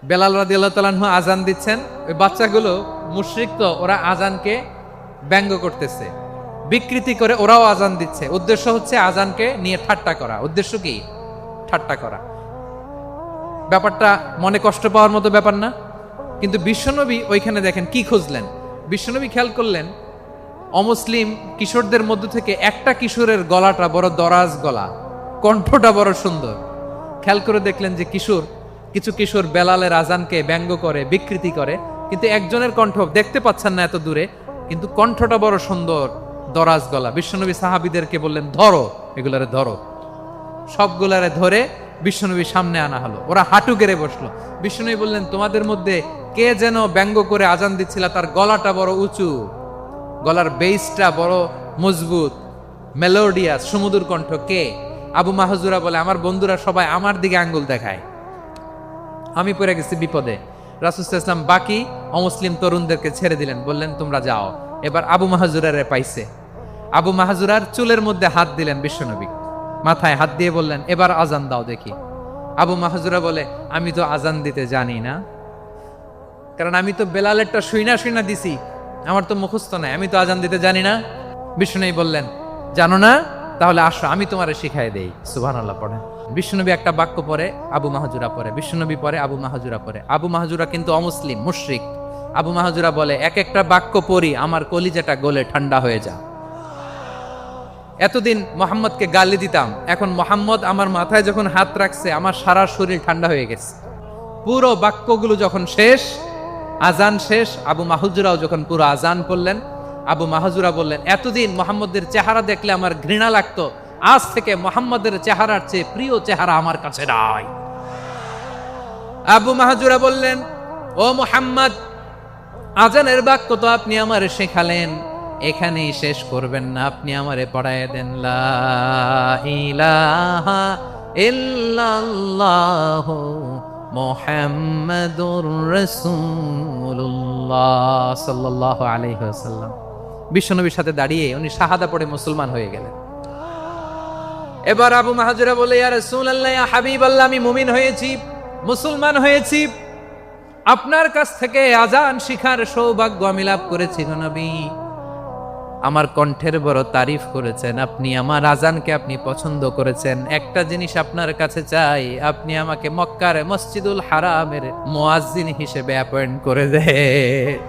বেলাল রাদিয়াল্লাহু তাআলা আনহু আজান দিচ্ছেন, ওই বাচ্চাগুলো মুশরিক, তো ওরা আজানকে ব্যঙ্গ করতেছে, বিকৃতি করে ওরাও আজান দিচ্ছে। উদ্দেশ্য হচ্ছে আজানকে নিয়ে ঠাট্টা করা। উদ্দেশ্য কি? ঠাট্টা করা। ব্যাপারটা মনে কষ্ট পাওয়ার মতো ব্যাপার না? কিন্তু বিশ্বনবী ওইখানে দেখেন কি খুঁজলেন। বিশ্বনবী খেয়াল করলেন অমুসলিম কিশোরদের মধ্য থেকে একটা কিশোরের গলাটা বড় দরাজ গলা, কণ্ঠটা বড় সুন্দর। খেয়াল করে দেখলেন যে কিছু কিশোর বেলালের আজানকে ব্যঙ্গ করে, বিকৃতি করে, কিন্তু একজনের কণ্ঠ দেখতে পাচ্ছেন না এত দূরে, কিন্তু কণ্ঠটা বড় সুন্দর, দরাজ গলা। বিশ্বনবী সাহাবীদেরকে বললেন, ধরো এগুলারে, ধরো। সবগুলারে ধরে বিশ্বনবীর সামনে আনা হলো। ওরা হাঁটু গেড়ে বসলো। বিশ্বনবী বললেন, তোমাদের মধ্যে কে যেন ব্যঙ্গ করে আজান দিচ্ছিল, তার গলাটা বড় উঁচু, গলার বেসটা বড় মজবুত, মেলোডিয়াস, সুমধুর কণ্ঠ। কে? আবু মাহজুরা বলে, আমার বন্ধুরা সবাই আমার দিকে আঙ্গুল দেখায়, আমি পড়ে গেছি বিপদে। রাসূল সাল্লাল্লাহু আলাইহি ওয়াসাল্লাম বাকি অমুসলিম তরুণদেরকে ছেড়ে দিলেন, বললেন তোমরা যাও। এবার আবু মাহজুরারে পাইছে। আবু মাহজুরার চুলের মধ্যে হাত দিলেন বিশ্বনবী, মাথায় হাত দিয়ে বললেন, এবার আজান দাও দেখি। আবু মাহজুরা বলে, আমি তো আজান দিতে জানি না, কারণ আমি তো বেলালেরটা শুইনা দিছি, আমার তো মুখস্থ নাই, আমি তো আজান দিতে জানি না। বিশ্বনবী বললেন, জানো না? তাহলে আসো, আমি তোমারে শিখাই দেই। সুবহানাল্লাহ পড়েন। বিশ্বনবী একটা বাক্য পরে, আবু মাহজুরা পরে, বিশ্বনবী পরে, আবু মাহজুরা পরে। আবু মাহজুরা কিন্তু অমুসলিম, মুশরিক। আবু মাহজুরা বলে, এক একটা বাক্য পড়ি আমার কলিজাটা গলে ঠান্ডা হয়ে যায়। এতদিন মোহাম্মদকে গালি দিতাম, এখন মোহাম্মদ আমার মাথায় যখন হাত রাখছে, আমার সারা শরীর ঠান্ডা হয়ে গেছে। পুরো বাক্যগুলো যখন শেষ, আজান শেষ, আবু মাহজুরাও যখন পুরো আজান পড়লেন, আবু মাহজুরা বললেন, এতদিন মোহাম্মদের চেহারা দেখলে আমার ঘৃণা লাগতো, আজ থেকে মোহাম্মদের চেহারার চেয়ে প্রিয় চেহারা আমার কাছে নাই। আবু মাহজুরা বললেন, ও মুহাম্মদ, আজানের বাক্য তো আপনি আমারে শেখালেন, এখানেই শেষ করবেন না, আপনি আমারে পড়ায় দেন। লা ইলাহা ইল্লাল্লাহু মুহাম্মাদুর রাসূলুল্লাহ সাল্লাল্লাহু আলাইহি ওয়াসাল্লাম। বিশ্বনবীর সাথে দাঁড়িয়ে উনি শাহাদা পড়ে মুসলমান হয়ে গেলেন। এবার আবু মাহজুরা বলে, ইয়া রাসূলুল্লাহ, ইয়া হাবিবাল্লাহ, আমি মুমিন হয়েছি, মুসলমান হয়েছি, আপনার কাছ থেকে আজান শিখার সৌভাগ্য আমি লাভ করেছি গো নবী। আমার কণ্ঠের বড় তারিফ করেছেন আপনি, আমার আজানকে আপনি পছন্দ করেছেন। একটা জিনিস আপনার কাছে চাই, আপনি আমাকে মক্কার মসজিদুল হারামের মুয়াজ্জিন হিসেবে অ্যাপয়েন্ট করে দেন।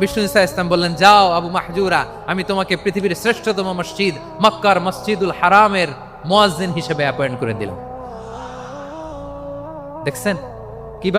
বিষ্ণু ইসা ইসলাম বললেন, যাও আবু মাহজুরা, আমি তোমাকে পৃথিবীর শ্রেষ্ঠতম মসজিদ মক্কার মসজিদুল হারামের মুয়াজ্জিন হিসেবে অ্যাপয়েন্ট করে দিলাম। দেখছেন?